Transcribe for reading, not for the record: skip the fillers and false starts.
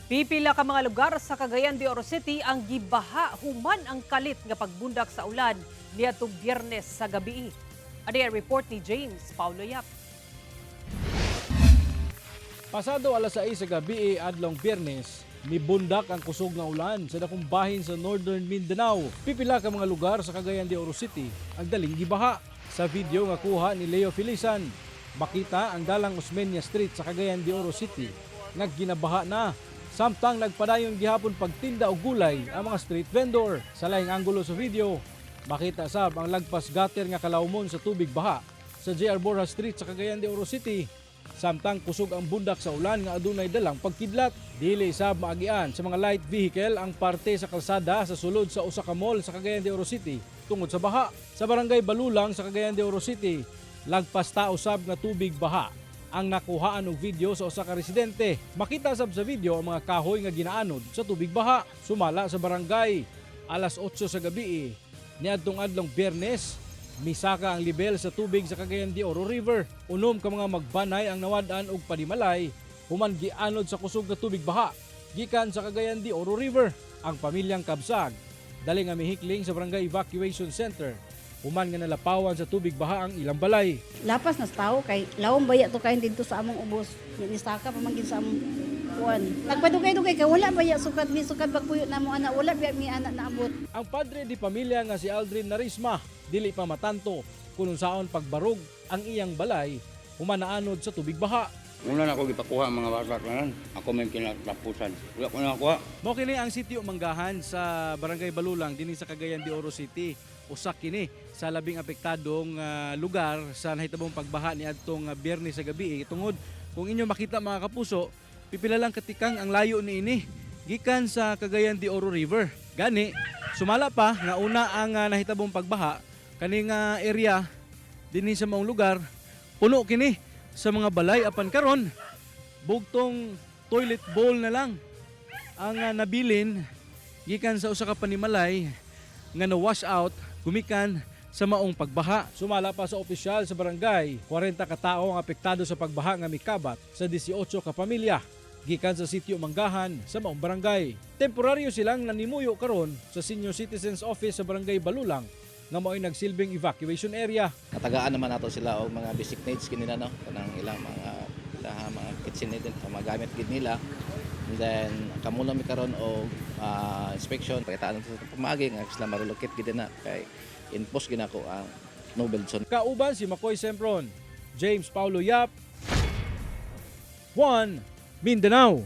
Pipila ka mga lugar sa Cagayan de Oro City ang gibaha human ang kalit nga pagbundak sa ulan niadtong Biyernes sa gabi. Ano ang report ni James Paulo Yap. Pasado alas 6 sa gabi adlong Biyernes, mibundak ang kusog nga ulan sa dakong bahin sa Northern Mindanao. Pipila ka mga lugar sa Cagayan de Oro City ang daling gibaha. Sa video nga kuha ni Leo Filisan, makita ang dalang Osmeña Street sa Cagayan de Oro City nga ginabaha na. Samtang nagpadayon gihapon pagtinda og gulay ang mga street vendor. Sa laing anggulo sa video, makita sab ang lagpas gutter nga kalawmon sa tubig baha sa JR Borja Street sa Cagayan de Oro City. Samtang kusog ang bundak sa ulan nga adunay dalang pagkidlat. Dili sab maagian sa mga light vehicle ang parte sa kalsada sa sulod sa usa ka mall sa Cagayan de Oro City tungod sa baha. Sa barangay Balulang sa Cagayan de Oro City, lagpas tao sab nga tubig baha ang nakuhaan og video sa usa ka residente. Makita sab sa video ang mga kahoy nga ginaanod sa tubig baha. Sumala sa barangay alas 8 sa gabi niadtong adlong Biyernes, misaka ang level sa tubig sa Cagayan de Oro River. Unom ka mga magbanay ang nawad-an og panimalay human gianod sa kusog nga tubig baha gikan sa Cagayan de Oro River. Ang pamilyang Kabsag dali nga mihikling sa barangay evacuation center human nga nalapawan sa tubig baha ang ilang balay. Lapas na sa tao kay lawom baya to kain dito sa among ubos. Ni saka pamangkin sa among kuan. Nagpadugay-dugay kay wala baya sukat bagpuyo na mo anak, wala baya mi anak naabot. Ang padre di pamilya nga si Aldrin Narisma dili pa matanto kung saon pagbarog ang iyang balay human naanod sa tubig baha. Una na ako gipakuha ang mga bata na ako may kinatapusan. Wala ko na nakuha. Mao kini ang sitio Manggahan sa barangay Balulang dinhi sa Cagayan de Oro City. Usa kini sa labing apektadong lugar sa nahitabong pagbaha niadtong Biyernes sa gabi. Tungod kung inyo makita mga kapuso, pipila lang katikang ang layo niini gikan sa Cagayan de Oro River. Gani sumala pa nga una ang nahitabong pagbaha kaning area dinhi sa maong lugar puno kini sa mga balay apan karon bugtong toilet bowl na lang ang nabilin gikan sa usa ka panimalay nga na-wash out gumikan sa maong pagbaha. Sumala pa sa opisyal sa barangay, 40 ka tawo ang apektado sa pagbaha nga mikabat sa 18 ka pamilya gikan sa sitio Manggahan sa maong barangay. Temporaryo silang nanimuyo karon sa Senior Citizens Office sa barangay Balulang nga mao'y nagsilbing evacuation area. Natagaan naman nato sila og mga basic needs kinila no kanang ilang mga kitchen need mga gamit gid nila. And then kamulo mi karon og inspection pakitaan sa pamagi nga sila ma-relocate gid na kay in-post ginako ang Nobelson. Kauban si Makoy Sempron, James Paulo Yap, 1 Mindanao.